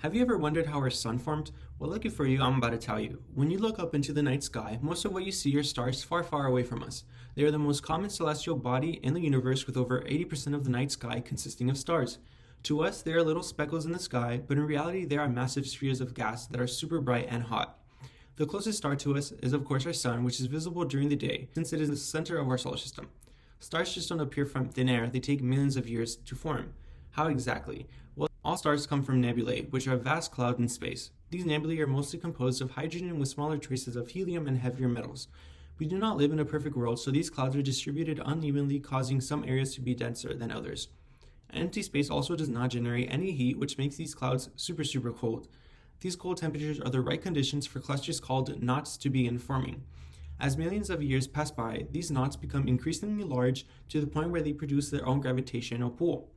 Have you ever wondered how our sun formed? Well, lucky for you, I'm about to tell you. When you look up into the night sky, most of what you see are stars far, far away from us. They are the most common celestial body in the universe, with over 80% of the night sky consisting of stars. To us, they are little speckles in the sky, but in reality, they are massive spheres of gas that are super bright and hot. The closest star to us is, of course, our sun, which is visible during the day, since it is the center of our solar system. Stars just don't appear from thin air, they take millions of years to form. How exactly? Well, all stars come from nebulae, which are vast clouds in space. These nebulae are mostly composed of hydrogen with smaller traces of helium and heavier metals. We do not live in a perfect world, so these clouds are distributed unevenly, causing some areas to be denser than others. Empty space also does not generate any heat, which makes these clouds super cold. These cold temperatures are the right conditions for clusters called knots to begin forming. As millions of years pass by, these knots become increasingly large to the point where they produce their own gravitational pull.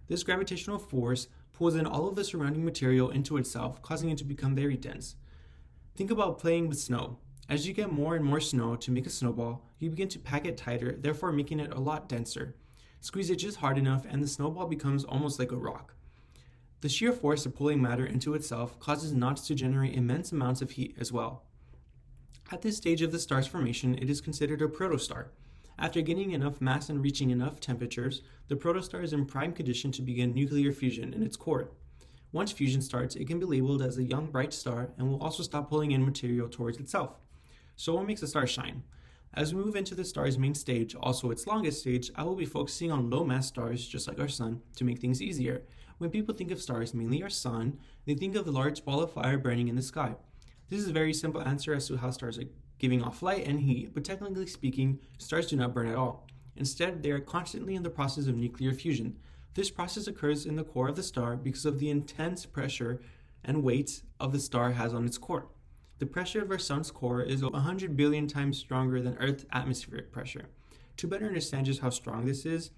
This gravitational force pulls in all of the surrounding material into itself, causing it to become very dense. Think about playing with snow. As you get more and more snow to make a snowball, you begin to pack it tighter, therefore making it a lot denser. Squeeze it just hard enough and the snowball becomes almost like a rock. The sheer force of pulling matter into itself causes knots to generate immense amounts of heat as well. At this stage of the star's formation, it is considered a protostar. After gaining enough mass and reaching enough temperatures, the protostar is in prime condition to begin nuclear fusion in its core. Once fusion starts, it can be labeled as a young bright star and will also stop pulling in material towards itself. So what makes a star shine? As we move into the star's main stage, also its longest stage, I will be focusing on low-mass stars just like our sun to make things easier. When people think of stars, mainly our sun, they think of the large ball of fire burning in the sky. This is a very simple answer as to how stars are giving off light and heat, but technically speaking, stars do not burn at all. Instead, they are constantly in the process of nuclear fusion. This process occurs in the core of the star because of the intense pressure and weight of the star has on its core. The pressure of our sun's core is 100 billion times stronger than Earth's atmospheric pressure. To better understand just how strong this is,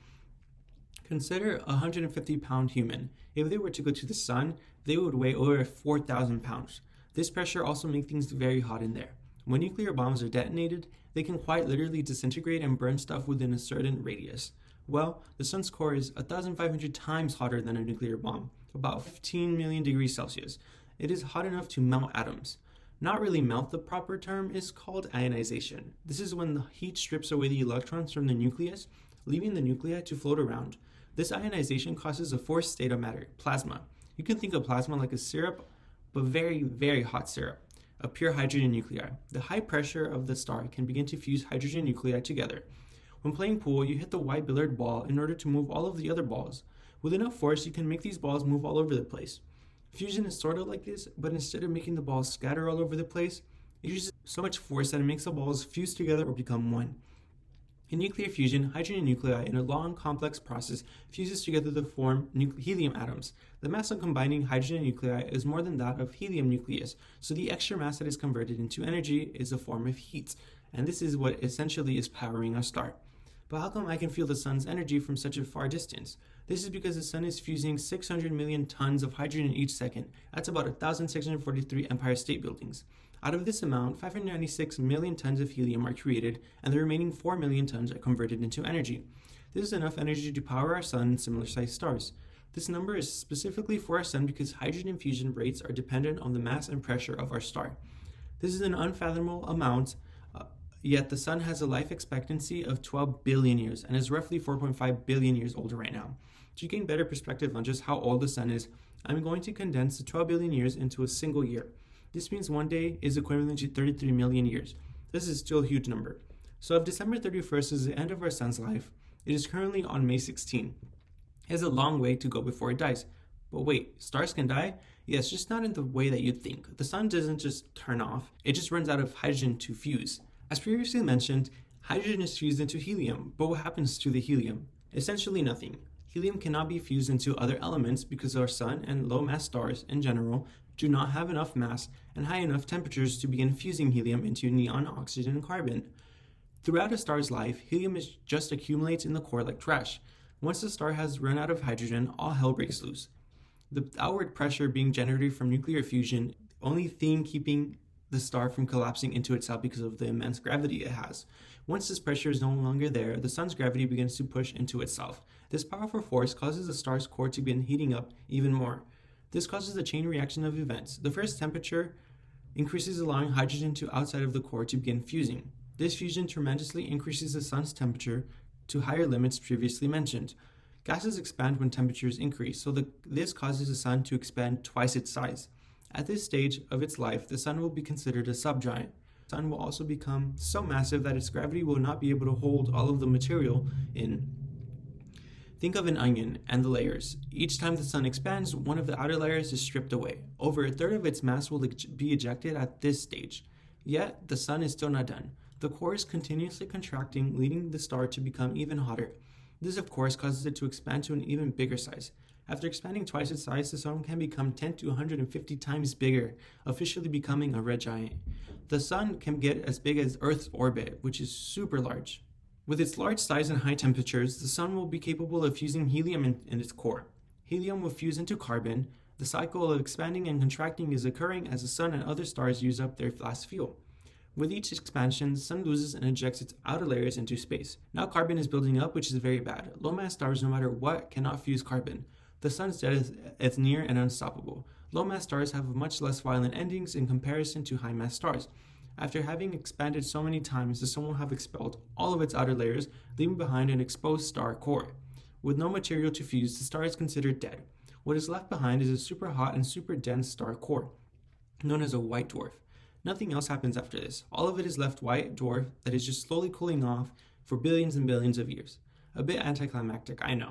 consider a 150-pound human. If they were to go to the sun, they would weigh over 4,000 pounds. This pressure also makes things very hot in there. When nuclear bombs are detonated, they can quite literally disintegrate and burn stuff within a certain radius. Well, the sun's core is 1,500 times hotter than a nuclear bomb, about 15 million degrees Celsius. It is hot enough to melt atoms. Not really melt, the proper term is called ionization. This is when the heat strips away the electrons from the nucleus, leaving the nuclei to float around. This ionization causes a fourth state of matter, plasma. You can think of plasma like a syrup, but very hot syrup. A pure hydrogen nuclei. The high pressure of the star can begin to fuse hydrogen nuclei together. When playing pool, you hit the white billiard ball in order to move all of the other balls. With enough force, you can make these balls move all over the place. Fusion is sort of like this, but instead of making the balls scatter all over the place, it uses so much force that it makes the balls fuse together or become one. In nuclear fusion, hydrogen nuclei, in a long, complex process, fuses together to form helium atoms. The mass of combining hydrogen nuclei is more than that of helium nucleus, so the extra mass that is converted into energy is a form of heat, and this is what essentially is powering our star. But how come I can feel the sun's energy from such a far distance? This is because the sun is fusing 600 million tons of hydrogen each second. That's about 1,643 Empire State Buildings. Out of this amount, 596 million tons of helium are created, and the remaining 4 million tons are converted into energy. This is enough energy to power our sun and similar-sized stars. This number is specifically for our sun because hydrogen fusion rates are dependent on the mass and pressure of our star. This is an unfathomable amount, yet the sun has a life expectancy of 12 billion years and is roughly 4.5 billion years older right now. To gain better perspective on just how old the sun is, I'm going to condense the 12 billion years into a single year. This means one day is equivalent to 33 million years. This is still a huge number. So if December 31st is the end of our sun's life, it is currently on May 16. It has a long way to go before it dies. But wait, stars can die? Yes, just not in the way that you'd think. The sun doesn't just turn off, it just runs out of hydrogen to fuse. As previously mentioned, hydrogen is fused into helium, but what happens to the helium? Essentially nothing. Helium cannot be fused into other elements because our sun and low-mass stars in general do not have enough mass and high enough temperatures to begin fusing helium into neon, oxygen, and carbon. Throughout a star's life, helium just accumulates in the core like trash. Once the star has run out of hydrogen, all hell breaks loose. The outward pressure being generated from nuclear fusion, the only thing keeping the star from collapsing into itself because of the immense gravity it has. Once this pressure is no longer there, the sun's gravity begins to push into itself. This powerful force causes the star's core to begin heating up even more. This causes a chain reaction of events. The first, temperature increases, allowing hydrogen to outside of the core to begin fusing. This fusion tremendously increases the sun's temperature to higher limits previously mentioned. Gases expand when temperatures increase, so this causes the sun to expand twice its size. At this stage of its life, the sun will be considered a subgiant. The sun will also become so massive that its gravity will not be able to hold all of the material in. Think of an onion and the layers. Each time the sun expands, one of the outer layers is stripped away. Over a third of its mass will be ejected at this stage. Yet, the sun is still not done. The core is continuously contracting, leading the star to become even hotter. This, of course, causes it to expand to an even bigger size. After expanding twice its size, the sun can become 10 to 150 times bigger, officially becoming a red giant. The sun can get as big as Earth's orbit, which is super large. With its large size and high temperatures, the sun will be capable of fusing helium in its core. Helium will fuse into carbon. The cycle of expanding and contracting is occurring as the sun and other stars use up their last fuel. With each expansion, the sun loses and ejects its outer layers into space. Now carbon is building up, which is very bad. Low-mass stars, no matter what, cannot fuse carbon. The sun's death is near and unstoppable. Low-mass stars have much less violent endings in comparison to high-mass stars. After having expanded so many times, the sun will have expelled all of its outer layers, leaving behind an exposed star core. With no material to fuse, the star is considered dead. What is left behind is a super hot and super dense star core, known as a white dwarf. Nothing else happens after this. All of it is left white dwarf that is just slowly cooling off for billions and billions of years. A bit anticlimactic, I know.